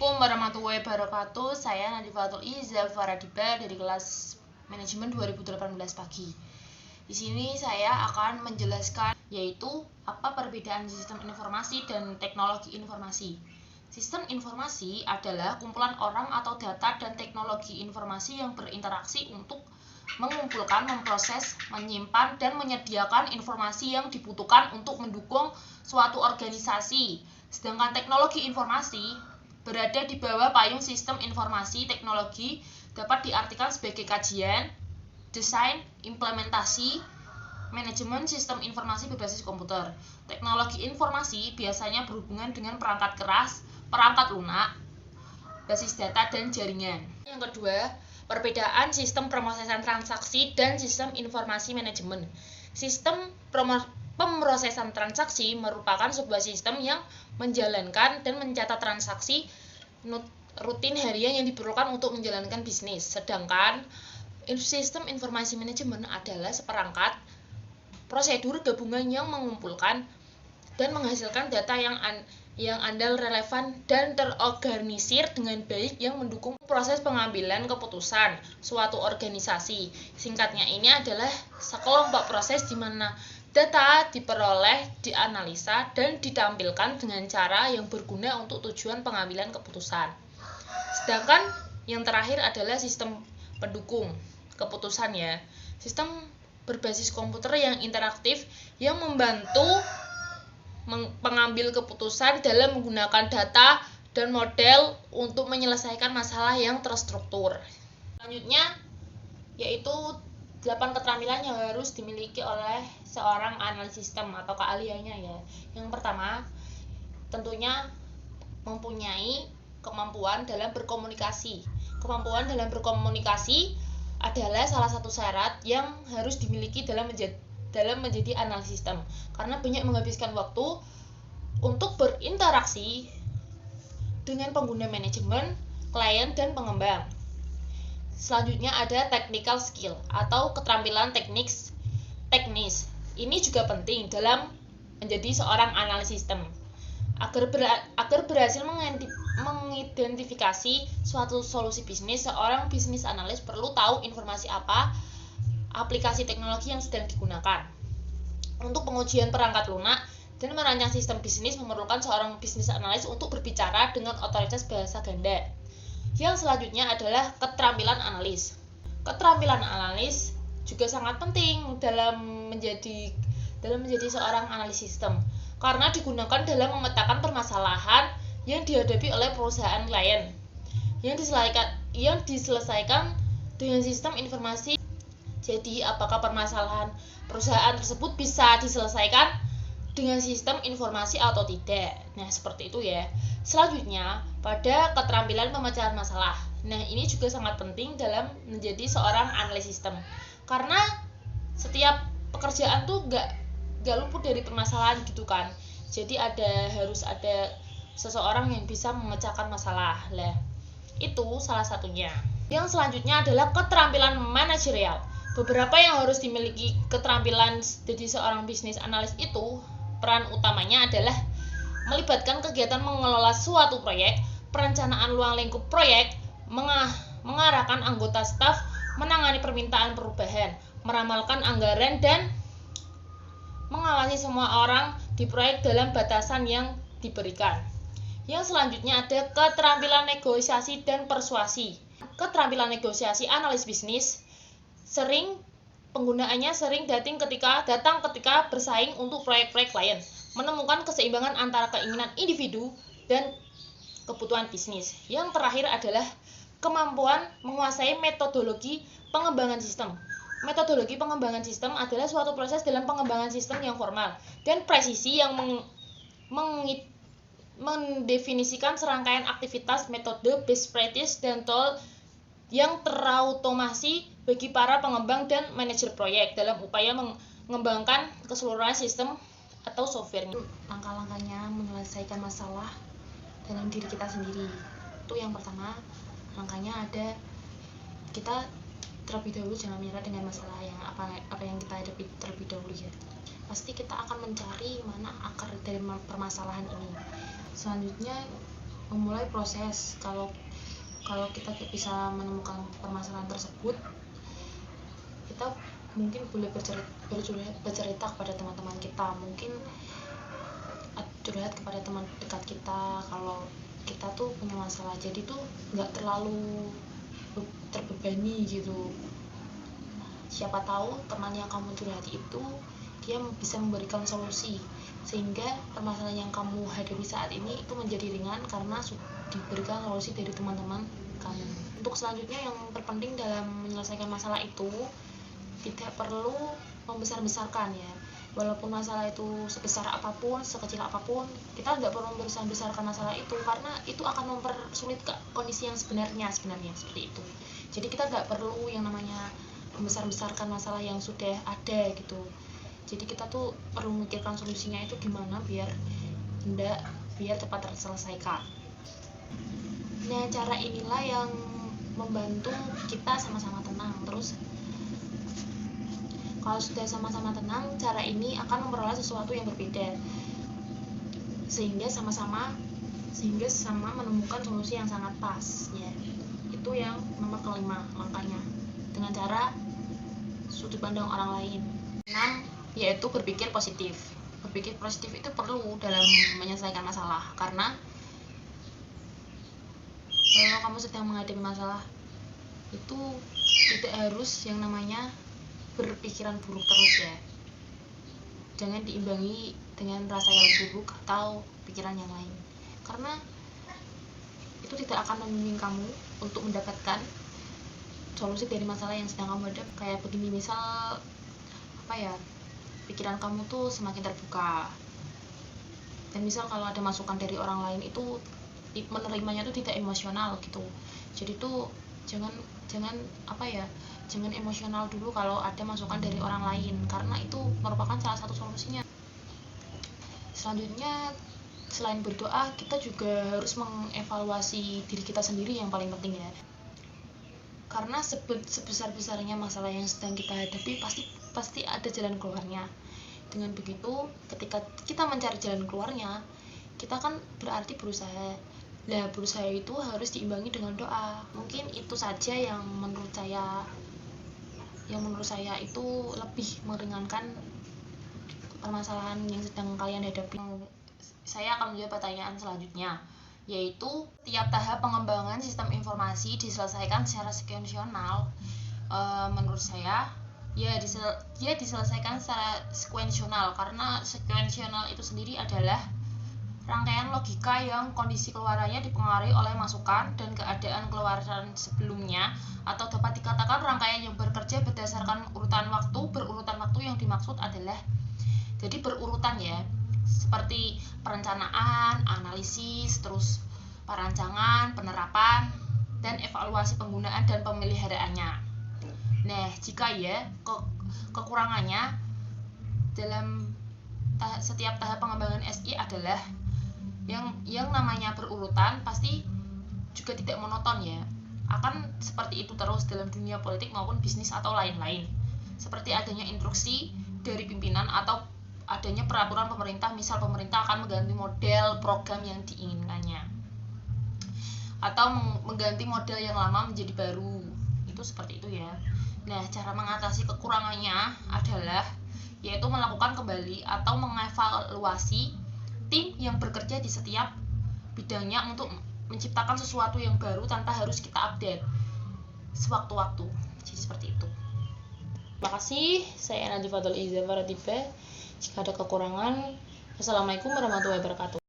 Assalamualaikum warahmatullahi wabarakatuh. Saya Nadifatul Iza Faradiba dari kelas manajemen 2018 pagi. Di sini saya akan menjelaskan yaitu apa perbedaan sistem informasi dan teknologi informasi. Sistem informasi adalah kumpulan orang atau data dan teknologi informasi yang berinteraksi untuk mengumpulkan, memproses, menyimpan, dan menyediakan informasi yang dibutuhkan untuk mendukung suatu organisasi. Sedangkan teknologi informasi berada di bawah payung sistem informasi teknologi dapat diartikan sebagai kajian, desain, implementasi, manajemen sistem informasi berbasis komputer. Teknologi informasi biasanya berhubungan dengan perangkat keras, perangkat lunak, basis data, dan jaringan. Yang kedua, perbedaan sistem pemrosesan transaksi dan sistem informasi manajemen. Sistem pemrosesan transaksi merupakan sebuah sistem yang menjalankan dan mencatat transaksi rutin harian yang diperlukan untuk menjalankan bisnis. Sedangkan sistem informasi manajemen adalah seperangkat prosedur gabungan yang mengumpulkan dan menghasilkan data yang andal, relevan, dan terorganisir dengan baik yang mendukung proses pengambilan keputusan suatu organisasi. Singkatnya, ini adalah sekelompok proses di mana data diperoleh, dianalisa, dan ditampilkan dengan cara yang berguna untuk tujuan pengambilan keputusan. Sedangkan yang terakhir adalah sistem pendukung keputusan ya. Sistem berbasis komputer yang interaktif yang membantu pengambil keputusan dalam menggunakan data dan model untuk menyelesaikan masalah yang terstruktur. Selanjutnya yaitu 8 keterampilan yang harus dimiliki oleh seorang analis sistem atau keahliannya ya. Yang pertama, tentunya mempunyai kemampuan dalam berkomunikasi. Kemampuan dalam berkomunikasi adalah salah satu syarat yang harus dimiliki dalam menjadi analis sistem, karena banyak menghabiskan waktu untuk berinteraksi dengan pengguna manajemen, klien, dan pengembang. Selanjutnya ada technical skill atau keterampilan teknis. Ini juga penting dalam menjadi seorang analis sistem. Agar berhasil mengidentifikasi suatu solusi bisnis, seorang bisnis analis perlu tahu informasi apa aplikasi teknologi yang sedang digunakan. Untuk pengujian perangkat lunak dan merancang sistem bisnis memerlukan seorang bisnis analis untuk berbicara dengan otoritas bahasa ganda. Yang selanjutnya adalah keterampilan analis. Keterampilan analis juga sangat penting dalam menjadi seorang analis sistem, karena digunakan dalam memetakan permasalahan yang dihadapi oleh perusahaan klien yang diselesaikan dengan sistem informasi. Jadi, apakah permasalahan perusahaan tersebut bisa diselesaikan dengan sistem informasi atau tidak? Nah, seperti itu ya. Selanjutnya, pada keterampilan pemecahan masalah. Nah, ini juga sangat penting dalam menjadi seorang analis sistem. Karena setiap pekerjaan tuh gak luput dari permasalahan gitu kan. Jadi harus ada seseorang yang bisa memecahkan masalah. Lah, itu salah satunya. Yang selanjutnya adalah keterampilan manajerial. Beberapa yang harus dimiliki keterampilan jadi seorang bisnis analis itu, peran utamanya adalah melibatkan kegiatan mengelola suatu proyek, perencanaan ruang lingkup proyek, mengarahkan anggota staf, menangani permintaan perubahan, meramalkan anggaran, dan mengawasi semua orang di proyek dalam batasan yang diberikan. Yang selanjutnya ada keterampilan negosiasi dan persuasi. Keterampilan negosiasi analis bisnis penggunaannya sering datang ketika bersaing untuk proyek-proyek klien, menemukan keseimbangan antara keinginan individu dan kebutuhan bisnis. Yang terakhir adalah kemampuan menguasai metodologi pengembangan sistem. Metodologi pengembangan sistem adalah suatu proses dalam pengembangan sistem yang formal dan presisi yang mendefinisikan serangkaian aktivitas, metode, best practice, dan tool yang terautomasi bagi para pengembang dan manajer proyek dalam upaya mengembangkan keseluruhan sistem atau softwarenya. Langkah-langkahnya menyelesaikan masalah dalam diri kita sendiri. Itu yang pertama, langkahnya ada kita terlebih dahulu jangan menyerah dengan masalah yang apa yang kita hadapi terlebih dahulu ya. Pasti kita akan mencari mana akar dari permasalahan ini. Selanjutnya memulai proses. Kalau kita bisa menemukan permasalahan tersebut, kita mungkin boleh bercerita kepada teman-teman kita, mungkin curhat kepada teman dekat kita kalau kita tuh punya masalah, jadi tuh nggak terlalu terbebani gitu. Siapa tahu teman yang kamu curhati itu dia bisa memberikan solusi, sehingga permasalahan yang kamu hadapi saat ini itu menjadi ringan karena diberikan solusi dari teman-teman kamu. Untuk selanjutnya, yang terpenting dalam menyelesaikan masalah itu tidak perlu membesar-besarkan ya. Walaupun masalah itu sebesar apapun, sekecil apapun, kita nggak perlu membesar-besarkan masalah itu, karena itu akan mempersulit kondisi yang sebenarnya seperti itu. Jadi kita nggak perlu yang namanya membesar-besarkan masalah yang sudah ada gitu. Jadi kita tuh perlu memikirkan solusinya itu gimana biar cepat terselesaikan. Nah, cara inilah yang membantu kita sama-sama tenang. Terus kalau sudah sama-sama tenang, cara ini akan memperoleh sesuatu yang berbeda, sehingga sama menemukan solusi yang sangat pas ya. Itu yang nomor kelima langkahnya, dengan cara sudut pandang orang lain. 6, yaitu berpikir positif. Berpikir positif itu perlu dalam menyelesaikan masalah, karena kalau kamu sedang menghadapi masalah itu tidak harus yang namanya berpikiran buruk terus ya. Jangan diimbangi dengan rasa yang buruk atau pikiran yang lain, karena itu tidak akan membimbing kamu untuk mendapatkan solusi dari masalah yang sedang kamu hadapi. Kayak begini, misal pikiran kamu tuh semakin terbuka, dan misal kalau ada masukan dari orang lain itu menerimanya tuh tidak emosional gitu. Jadi tuh jangan emosional dulu kalau ada masukan dari orang lain, karena itu merupakan salah satu solusinya. Selanjutnya, selain berdoa, kita juga harus mengevaluasi diri kita sendiri yang paling penting ya. Karena sebesar-besarnya masalah yang sedang kita hadapi pasti ada jalan keluarnya. Dengan begitu, ketika kita mencari jalan keluarnya, kita kan berarti berusaha. Nah, berusaha itu harus diimbangi dengan doa. Mungkin itu saja yang menurut saya itu lebih meringankan permasalahan yang sedang kalian hadapi. Saya akan menjawab pertanyaan selanjutnya, yaitu tiap tahap pengembangan sistem informasi diselesaikan secara sekuensional. Menurut saya dia diselesaikan secara sekuensional, karena sekuensional itu sendiri adalah rangkaian logika yang kondisi keluarannya dipengaruhi oleh masukan dan keadaan keluaran sebelumnya, atau dapat dikatakan rangkaian yang bekerja berdasarkan urutan waktu. Berurutan waktu yang dimaksud adalah jadi berurutan ya, seperti perencanaan, analisis, terus perancangan, penerapan, dan evaluasi penggunaan dan pemeliharaannya. Nah, jika ya kekurangannya dalam setiap tahap pengembangan SI adalah yang namanya berurutan pasti juga tidak monoton ya. Akan seperti itu terus dalam dunia politik maupun bisnis atau lain-lain. Seperti adanya instruksi dari pimpinan atau adanya peraturan pemerintah, misal pemerintah akan mengganti model program yang diinginkannya, atau mengganti model yang lama menjadi baru. Itu seperti itu ya. Nah, cara mengatasi kekurangannya adalah yaitu melakukan kembali atau mengevaluasi tim yang bekerja di setiap bidangnya untuk menciptakan sesuatu yang baru tanpa harus kita update sewaktu-waktu. Jadi seperti itu. Terima kasih. Saya Nadifatul Izza Faratiba. Jika ada kekurangan, Assalamualaikum warahmatullahi wabarakatuh.